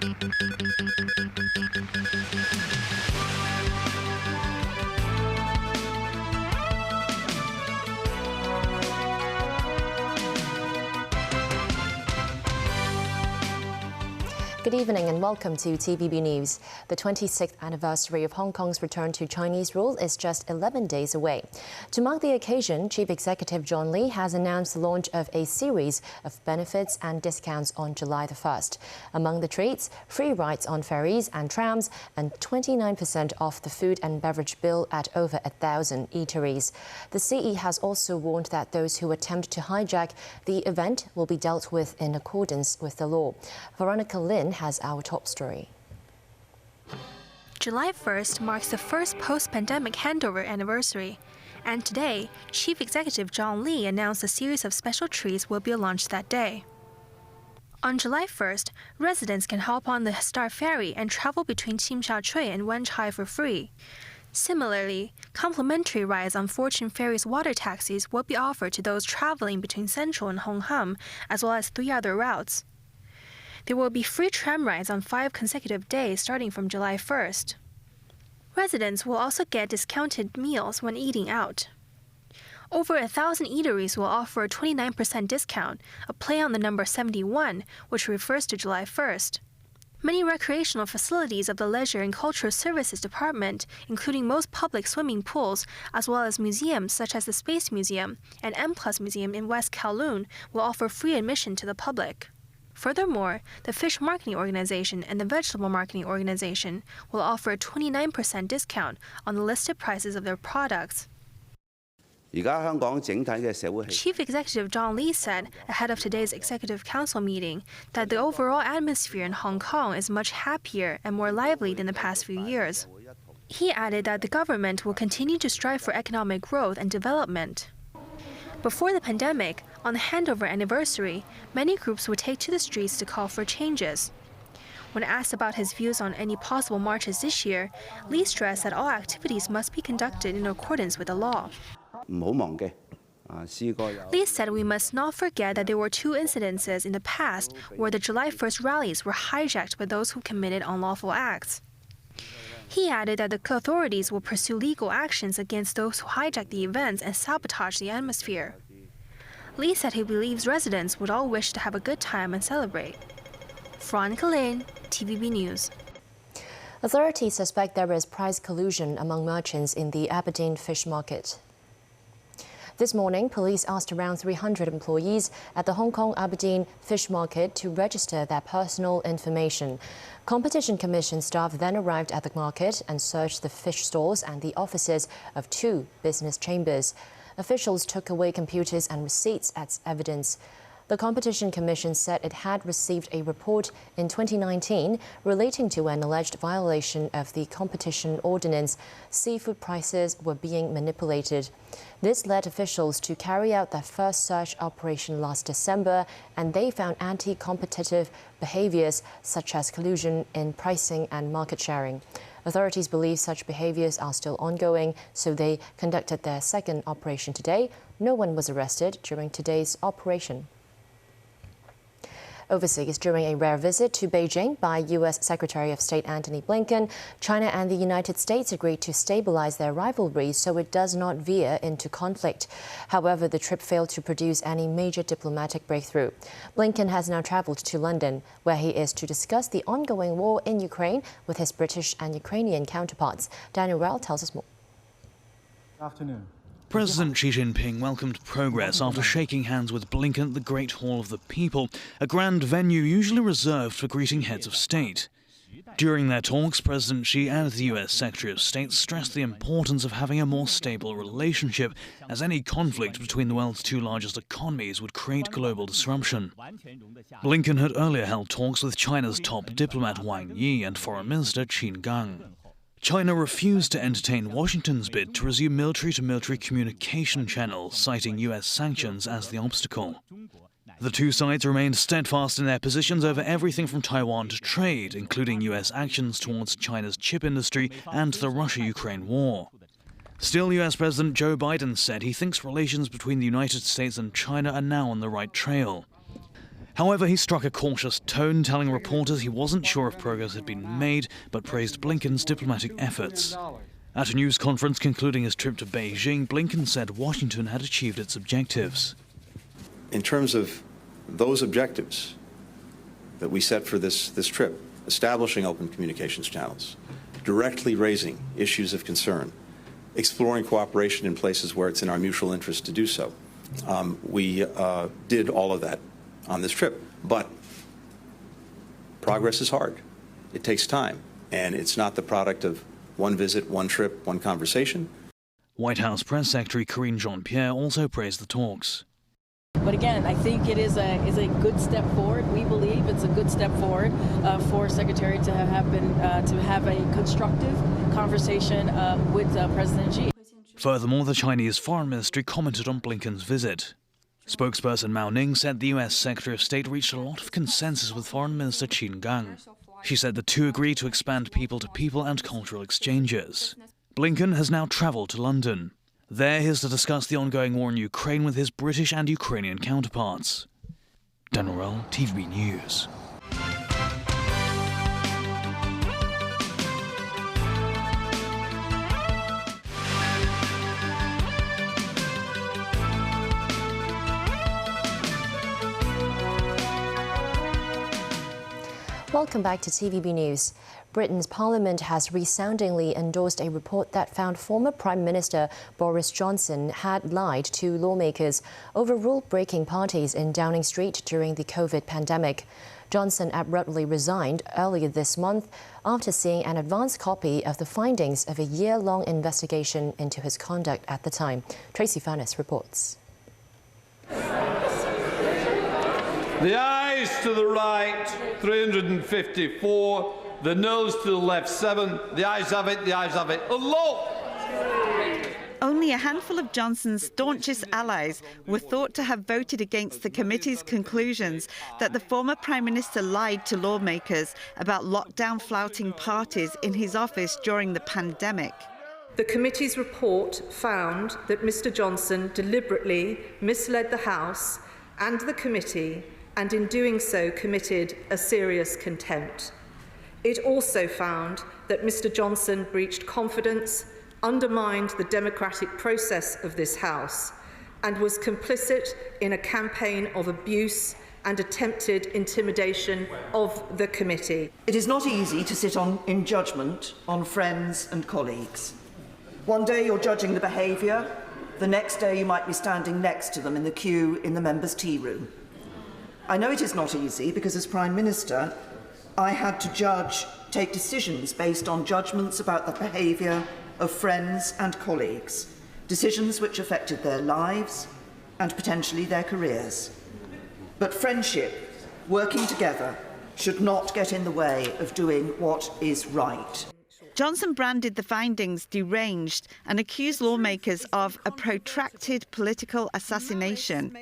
Good evening and welcome to TVB News. The 26th anniversary of Hong Kong's return to Chinese rule is just 11 days away. To mark the occasion, Chief Executive JUN has announced the launch of a series of benefits and discounts on July the 1st. Among the treats, free rides on ferries and trams and 29% off the food and beverage bill at over 1,000 eateries. The CE has also warned that those who attempt to hijack the event will be dealt with in accordance with the law. Veronica Lin has our top story. July 1st marks the first post-pandemic handover anniversary. And today, Chief Executive JUN announced a series of special treats will be launched that day. On July 1st, residents can hop on the Star Ferry and travel between Tsim Sha Tsui and Wan Chai for free. Similarly, complimentary rides on Fortune Ferry's water taxis will be offered to those traveling between Central and Hong Kong, as well as 3 other routes. There will be free tram rides on 5 consecutive days starting from July 1st. Residents will also get discounted meals when eating out. Over 1,000 eateries will offer a 29% discount, a play on the number 71, which refers to July 1st. Many recreational facilities of the Leisure and Cultural Services Department, including most public swimming pools, as well as museums such as the Space Museum and M+ Museum in West Kowloon, will offer free admission to the public. Furthermore, the Fish Marketing Organization and the Vegetable Marketing Organization will offer a 29% discount on the listed prices of their products. Chief Executive JUN said ahead of today's Executive Council meeting that the overall atmosphere in Hong Kong is much happier and more lively than the past few years. He added that the government will continue to strive for economic growth and development. Before the pandemic, on the handover anniversary, many groups would take to the streets to call for changes. When asked about his views on any possible marches this year, Lee stressed that all activities must be conducted in accordance with the law. Lee said we must not forget that there were 2 incidences in the past where the July 1st rallies were hijacked by those who committed unlawful acts. He added that the authorities will pursue legal actions against those who hijack the events and sabotage the atmosphere. Lee said he believes residents would all wish to have a good time and celebrate. Veronica Lin, TVB News. Authorities suspect there is price collusion among merchants in the Aberdeen fish market. This morning, police asked around 300 employees at the Hong Kong Aberdeen fish market to register their personal information. Competition Commission staff then arrived at the market and searched the fish stalls and the offices of 2 business chambers. Officials took away computers and receipts as evidence. The Competition Commission said it had received a report in 2019 relating to an alleged violation of the competition ordinance. Seafood prices were being manipulated. This led officials to carry out their first search operation last December, and they found anti-competitive behaviors such as collusion in pricing and market sharing. Authorities believe such behaviors are still ongoing, so they conducted their second operation today. No one was arrested during today's operation. Overseas, during a rare visit to Beijing by U.S. Secretary of State Antony Blinken, China and the United States agreed to stabilize their rivalry so it does not veer into conflict. However, the trip failed to produce any major diplomatic breakthrough. Blinken has now traveled to London, where he is to discuss the ongoing war in Ukraine with his British and Ukrainian counterparts. Daniel Rell tells us more. Good afternoon. President Xi Jinping welcomed progress after shaking hands with Blinken at the Great Hall of the People, a grand venue usually reserved for greeting heads of state. During their talks, President Xi and the U.S. Secretary of State stressed the importance of having a more stable relationship, as any conflict between the world's 2 largest economies would create global disruption. Blinken had earlier held talks with China's top diplomat Wang Yi and Foreign Minister Qin Gang. China refused to entertain Washington's bid to resume military-to-military communication channels, citing U.S. sanctions as the obstacle. The 2 sides remained steadfast in their positions over everything from Taiwan to trade, including U.S. actions towards China's chip industry and the Russia-Ukraine war. Still, U.S. President Joe Biden said he thinks relations between the United States and China are now on the right trail. However, he struck a cautious tone, telling reporters he wasn't sure if progress had been made, but praised Blinken's diplomatic efforts. At a news conference concluding his trip to Beijing, Blinken said Washington had achieved its objectives. In terms of those objectives that we set for this trip, establishing open communications channels, directly raising issues of concern, exploring cooperation in places where it's in our mutual interest to do so, we did all of that on this trip. But progress is hard. It takes time, and it's not the product of one visit, one trip, one conversation. White House Press Secretary Karine Jean-Pierre also praised the talks. But again, I think it is a good step forward. We believe it's a good step forward for Secretary to have a constructive conversation with President Xi. Furthermore, the Chinese Foreign Ministry commented on Blinken's visit. Spokesperson Mao Ning said the US Secretary of State reached a lot of consensus with Foreign Minister Qin Gang. She said the two agreed to expand people-to-people and cultural exchanges. Blinken has now travelled to London. There, he is to discuss the ongoing war in Ukraine with his British and Ukrainian counterparts. Dan Orell, TVB News. Welcome back to TVB News. Britain's Parliament has resoundingly endorsed a report that found former Prime Minister Boris Johnson had lied to lawmakers over rule-breaking parties in Downing Street during the COVID pandemic. Johnson abruptly resigned earlier this month after seeing an advance copy of the findings of a year-long investigation into his conduct at the time. Tracy Furness reports. The ayes to the right, 354. The noes to the left, 7. The ayes have it, the ayes have it. Allah! Only a handful of Johnson's staunchest allies were thought to have voted against the committee's conclusions that the former Prime Minister lied to lawmakers about lockdown-flouting parties in his office during the pandemic. The committee's report found that Mr. Johnson deliberately misled the House and the committee, and in doing so committed a serious contempt. It also found that Mr. Johnson breached confidence, undermined the democratic process of this House, and was complicit in a campaign of abuse and attempted intimidation of the committee. It is not easy to sit in judgment on friends and colleagues. One day you're judging the behaviour, the next day you might be standing next to them in the queue in the members' tea room. I know it is not easy because as Prime Minister, I had to take decisions based on judgments about the behaviour of friends and colleagues, decisions which affected their lives and potentially their careers. But friendship, working together, should not get in the way of doing what is right. Johnson branded the findings deranged and accused lawmakers of a protracted political assassination.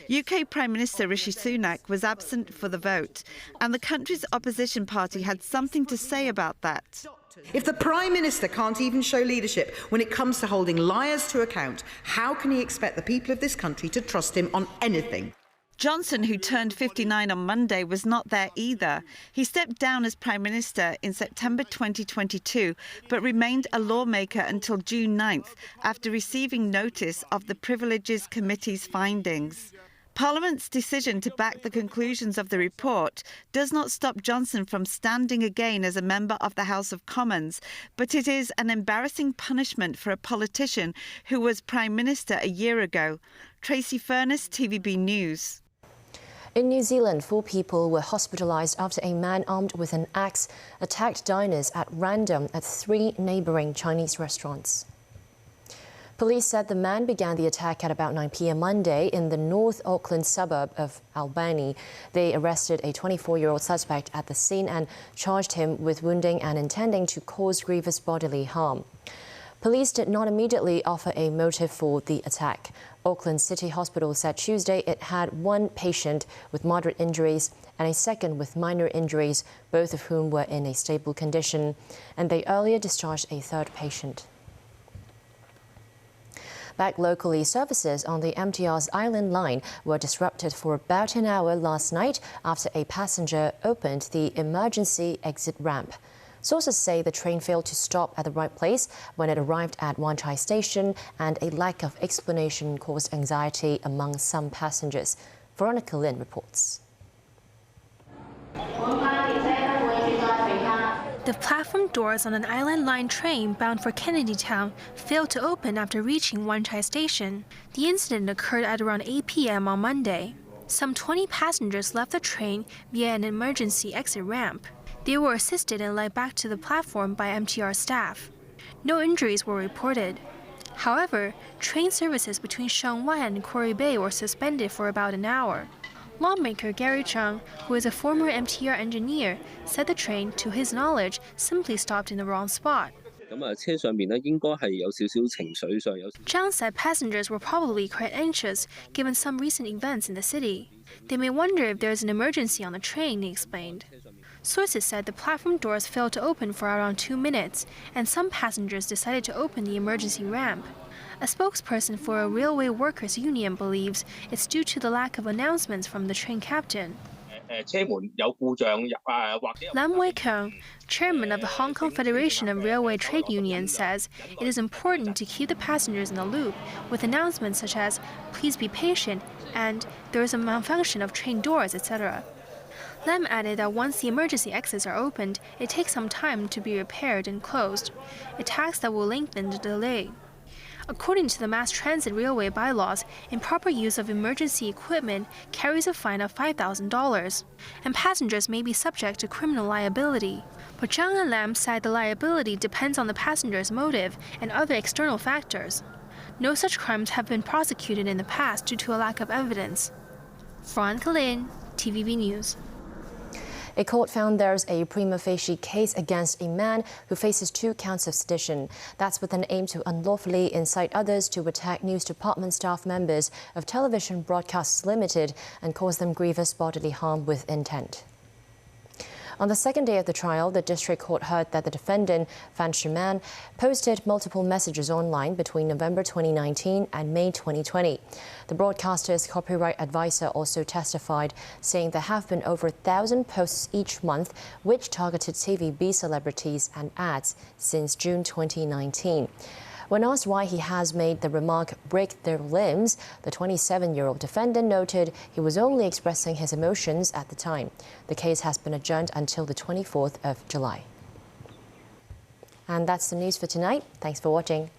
UK Prime Minister Rishi Sunak was absent for the vote, and the country's opposition party had something to say about that. If the Prime Minister can't even show leadership when it comes to holding liars to account, how can he expect the people of this country to trust him on anything? Johnson, who turned 59 on Monday, was not there either. He stepped down as Prime Minister in September 2022, but remained a lawmaker until June 9th, after receiving notice of the Privileges Committee's findings. Parliament's decision to back the conclusions of the report does not stop Johnson from standing again as a member of the House of Commons, but it is an embarrassing punishment for a politician who was Prime Minister a year ago. Tracy Furness, TVB News. In New Zealand, 4 people were hospitalised after a man armed with an axe attacked diners at random at 3 neighbouring Chinese restaurants. Police said the man began the attack at about 9 p.m. Monday in the North Auckland suburb of Albany. They arrested a 24-year-old suspect at the scene and charged him with wounding and intending to cause grievous bodily harm. Police did not immediately offer a motive for the attack. Auckland City Hospital said Tuesday it had 1 patient with moderate injuries and a second with minor injuries, both of whom were in a stable condition, and they earlier discharged a 3rd patient. Back locally, services on the MTR's Island Line were disrupted for about an hour last night after a passenger opened the emergency exit ramp. Sources say the train failed to stop at the right place when it arrived at Wan Chai Station, and a lack of explanation caused anxiety among some passengers. Veronica Lin reports. The platform doors on an Island Line train bound for Kennedy Town failed to open after reaching Wan Chai Station. The incident occurred at around 8 p.m. on Monday. Some 20 passengers left the train via an emergency exit ramp. They were assisted and led back to the platform by MTR staff. No injuries were reported. However, train services between Sheung Wan and Quarry Bay were suspended for about an hour. Lawmaker Gary Chung, who is a former MTR engineer, said the train, to his knowledge, simply stopped in the wrong spot. Zhang said passengers were probably quite anxious given some recent events in the city. They may wonder if there is an emergency on the train, he explained. Sources said the platform doors failed to open for around 2 minutes, and some passengers decided to open the emergency ramp. A spokesperson for a railway workers' union believes it's due to the lack of announcements from the train captain. Lam Wei-kyung, chairman of the Hong Kong Federation of Railway Trade Unions, says it is important to keep the passengers in the loop with announcements such as "Please be patient" and "There is a malfunction of train doors," etc. Lam added that once the emergency exits are opened, it takes some time to be repaired and closed, a task that will lengthen the delay. According to the Mass Transit Railway bylaws, improper use of emergency equipment carries a fine of $5,000, and passengers may be subject to criminal liability. But Zhang and Lam said the liability depends on the passenger's motive and other external factors. No such crimes have been prosecuted in the past due to a lack of evidence. Veronica Lin, TVB News. A court found there's a prima facie case against a man who faces 2 counts of sedition. That's with an aim to unlawfully incite others to attack news department staff members of Television Broadcasts Limited and cause them grievous bodily harm with intent. On the second day of the trial, the district court heard that the defendant, Fan Shiman, posted multiple messages online between November 2019 and May 2020. The broadcaster's copyright advisor also testified, saying there have been over 1,000 posts each month which targeted TVB celebrities and ads since June 2019. When asked why he has made the remark "break their limbs," the 27-year-old defendant noted he was only expressing his emotions at the time. The case has been adjourned until the 24th of July. And that's the news for tonight. Thanks for watching.